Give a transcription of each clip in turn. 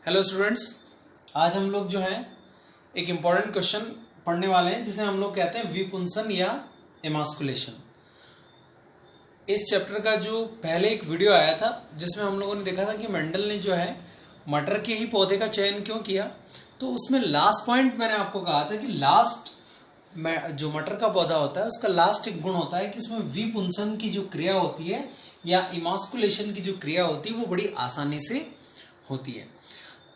Hello students, आज हम लोग जो है एक इम्पॉर्टेंट क्वेश्चन पढ़ने वाले हैं जिसे हम लोग कहते हैं विपुंसन या एमास्कुलेशन। इस चैप्टर का जो पहले एक वीडियो आया था जिसमें हम लोगों ने देखा था कि मेंडल ने जो है मटर के ही पौधे का चयन क्यों किया, तो उसमें लास्ट पॉइंट मैंने आपको कहा था कि लास्ट जो मटर का पौधा होता है उसका लास्ट एक गुण होता है कि इसमें विपुंसन की जो क्रिया होती है या इमास्कुलेशन की जो क्रिया होती है वो बड़ी आसानी से होती है।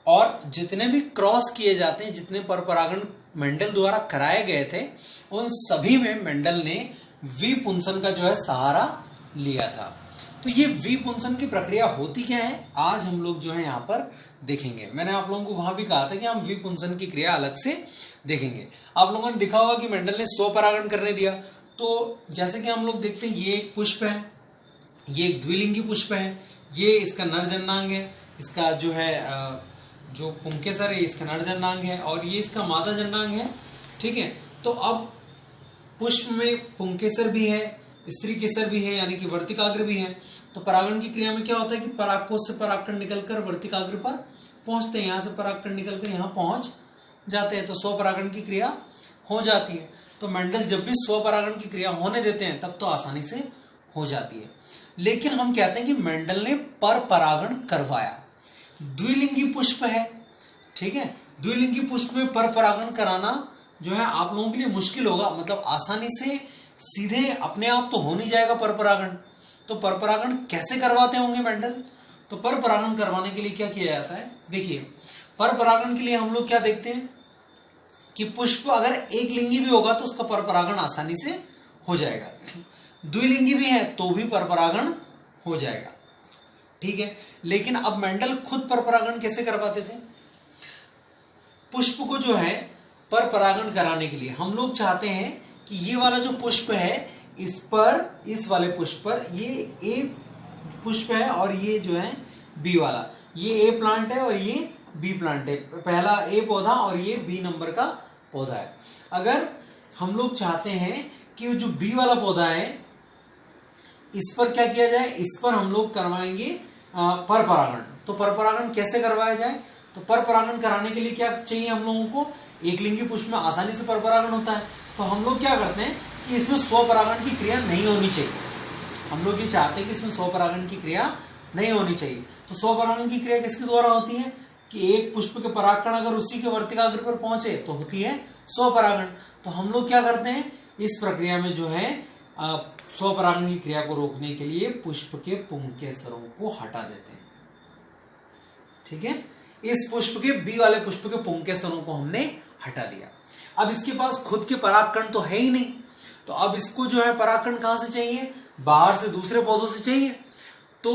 और जितने भी क्रॉस किए जाते हैं, जितने पर परागण मेंडल द्वारा कराए गए थे, उन सभी में मेंडल ने विपुंसन का जो है सहारा लिया था। तो ये विपुंसन की प्रक्रिया होती क्या है, आज हम लोग जो है यहाँ पर देखेंगे। मैंने आप लोगों को वहां भी कहा था कि हम विपुंसन की क्रिया अलग से देखेंगे। आप लोगों ने देखा होगा कि मेंडल ने स्वपरागण करने दिया, तो जैसे कि हम लोग देखते हैं ये एक पुष्प है, ये एक द्विलिंगी पुष्प है, ये इसका नर जननांग है, इसका जो है जो पुंकेसर है इसका नर जननांग है और ये इसका मादा जननांग है। ठीक है, तो अब पुष्प में पुंकेसर भी है, स्त्री केसर भी है, यानी कि वर्तिकाग्र भी है। तो परागण की क्रिया में क्या होता है कि परागकोश से परागकण निकलकर वर्तिकाग्र पर पहुंचते हैं, यहाँ से परागकण निकलकर यहाँ पहुंच जाते हैं, तो स्वपरागण की क्रिया हो जाती है। तो मेंडल जब भी स्वपरागण की क्रिया होने देते हैं तब तो आसानी से हो जाती है। लेकिन हम कहते हैं कि मेंडल ने पर परागण करवाया। द्विलिंगी पुष्प है, ठीक है, द्विलिंगी पुष्प में पर परागण कराना जो है आप लोगों के लिए मुश्किल होगा, मतलब आसानी से सीधे अपने आप तो हो नहीं जाएगा पर परागण। तो पर परागण कैसे करवाते होंगे मेंडल? तो पर परागण करवाने के लिए क्या किया जाता है, देखिए पर परागण के लिए हम लोग क्या देखते हैं कि पुष्प अगर एक लिंगी भी होगा तो उसका पर परागण आसानी से हो जाएगा, द्विलिंगी भी है तो भी पर परागण हो जाएगा। ठीक है, लेकिन अब मेंडल खुद पर परागण कैसे करवाते थे? पुष्प को जो है पर परागण कराने के लिए हम लोग चाहते हैं कि ये वाला जो पुष्प है इस पर, इस वाले पुष्प पर ये ए पुष्प है और ये जो है बी वाला, ये ए प्लांट है और ये बी प्लांट है, पहला ए पौधा और ये बी नंबर का पौधा है। अगर हम लोग चाहते हैं कि जो बी वाला पौधा है इस पर क्या किया जाए, इस पर हम लोग करवाएंगे पर परागण। तो पर परागण कैसे करवाया जाए? तो पर परागण कराने के लिए क्या चाहिए हम लोगों को? एक लिंगी पुष्प में आसानी से पर परागण होता है, तो हम लोग क्या करते हैं कि इसमें स्वपरागण की क्रिया नहीं होनी चाहिए। हम लोग ये चाहते हैं कि इसमें स्वपरागण की क्रिया नहीं होनी चाहिए। तो स्वपरागण की क्रिया किसके द्वारा होती है कि एक पुष्प के परागकण अगर उसी के वर्तिकाग्र पर पहुंचे तो होती है स्वपरागण। तो हम लोग क्या करते हैं, इस प्रक्रिया में जो है स्वपरागण की क्रिया को रोकने के लिए पुष्प के पुंकेसरों को हटा देते हैं। ठीक है, इस पुष्प के बी वाले पुष्प के पुंकेसरों को हमने हटा दिया। अब इसके पास खुद के परागकण तो है ही नहीं, तो अब इसको जो है परागकण कहां से चाहिए? बाहर से, दूसरे पौधों से चाहिए। तो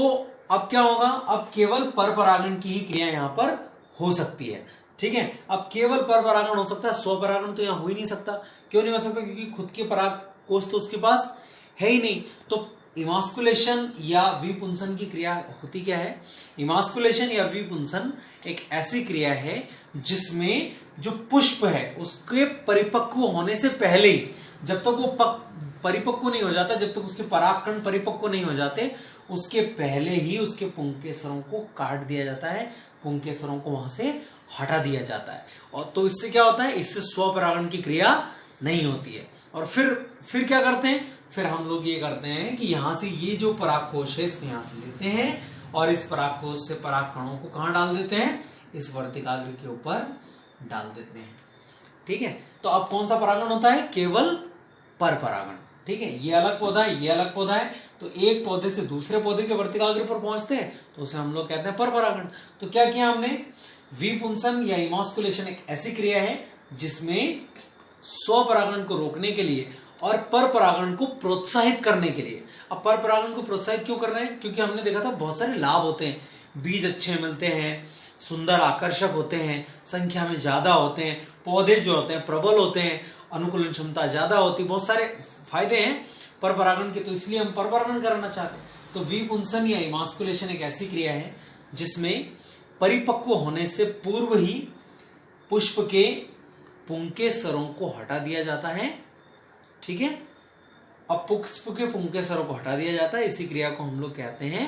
अब क्या होगा, अब केवल पर परागण की ही क्रिया यहां पर हो सकती है। ठीक है, अब केवल पर परागण हो सकता है, स्वपरागण तो यहां हो ही नहीं सकता। क्यों नहीं हो सकता? क्योंकि खुद के परागकोश तो उसके पास है ही नहीं। तो इमास्कुलेशन या विपुंसन की क्रिया होती क्या है? इमास्कुलेशन या विपुंसन एक ऐसी क्रिया है जिसमें जो पुष्प है उसके परिपक्व होने से पहले ही, जब तक वो परिपक्व नहीं हो जाता, जब तक उसके परागकण परिपक्व नहीं हो जाते, उसके पहले ही उसके पुंकेसरों को काट दिया जाता है, पुंकेसरों को वहां से हटा दिया जाता है। और तो इससे क्या होता है, इससे स्वपरागण की क्रिया नहीं होती है। और फिर क्या करते हैं, फिर हम लोग ये करते हैं कि यहां से ये जो परागकोश है इसको यहां से लेते हैं और इस परागकोश से परागकणों को कहां डाल देते हैं? इस वर्तिकाग्र के ऊपर डाल देते हैं। ठीक है, तो अब कौन सा परागण होता है? केवल पर परागण। ठीक है, ये अलग पौधा है, ये अलग पौधा है, तो एक पौधे से दूसरे पौधे के वर्तिकाग्र पर पहुंचते हैं तो उसे हम लोग कहते हैं पर परागण। तो क्या किया हमने? विपुंसन या इमास्कुलेशन एक ऐसी क्रिया है जिसमें स्वपरागण को रोकने के लिए और पर परागण को प्रोत्साहित करने के लिए। अब पर परागण को प्रोत्साहित क्यों कर रहे हैं? क्योंकि हमने देखा था बहुत सारे लाभ होते हैं, बीज अच्छे मिलते हैं, सुंदर आकर्षक होते हैं, संख्या में ज्यादा होते हैं, पौधे जो होते हैं प्रबल होते हैं, अनुकूलन क्षमता ज्यादा होती है, बहुत सारे फायदे हैं पर परागण के, तो इसलिए हम पर परागण कराना चाहते हैं। तो विपुंसन या इमास्कुलेशन एक ऐसी क्रिया है जिसमें परिपक्व होने से पूर्व ही पुष्प के पुंकेसरों को हटा दिया जाता है। ठीक है, अब पुष्प के पुंकेसरों को हटा दिया जाता है, इसी क्रिया को हम लोग कहते हैं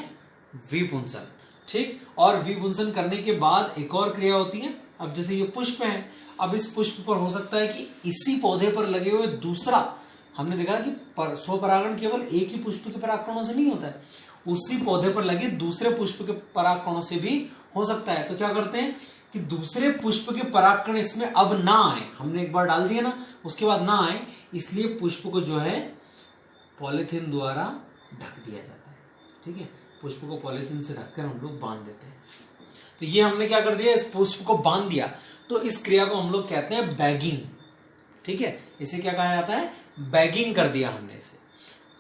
विपुंसन। ठीक। और विपुंसन करने के बाद एक और क्रिया होती है। अब जैसे ये पुष्प है, अब इस पुष्प पर हो सकता है कि इसी पौधे पर लगे हुए दूसरा, हमने देखा कि स्वपरागण केवल एक ही पुष्प के परागकणों से नहीं होता है, उसी पौधे पर लगे दूसरे पुष्प के परागकणों से भी हो सकता है। तो क्या करते हैं कि दूसरे पुष्प के परागकण इसमें अब ना आए, हमने एक बार डाल दिया ना, उसके बाद ना आए, इसलिए पुष्प को जो है पॉलीथीन द्वारा ढक दिया जाता है। ठीक है, पुष्प को पॉलीथीन से ढककर हम लोग बांध देते हैं। तो ये हमने क्या कर दिया, इस पुष्प को बांध दिया। तो इस क्रिया को हम लोग कहते हैं बैगिंग। ठीक है, इसे क्या कहा जाता है, बैगिंग कर दिया हमने इसे।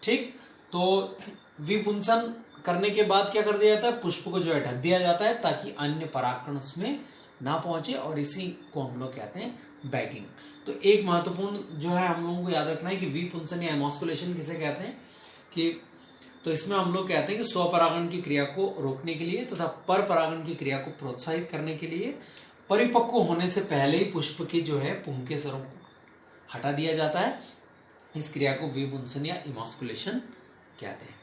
ठीक, तो विपुंसन करने के बाद क्या कर दिया जाता है, पुष्प को जो है ढक दिया जाता है ताकि अन्य परागकण उसमें ना पहुंचे, और इसी को हम लोग कहते हैं बैगिंग। तो एक महत्वपूर्ण जो है हम लोगों को याद रखना है कि विपुंसन या एमॉस्कुलेशन किसे कहते हैं, कि तो इसमें हम लोग कहते हैं कि स्वपरागण की क्रिया को रोकने के लिए तथा पर परागण की क्रिया को प्रोत्साहित करने के लिए परिपक्व होने से पहले ही पुष्प के जो है पुंकेसरों को हटा दिया जाता है। इस क्रिया को विपुंसन या एमॉस्कुलेशन कहते हैं।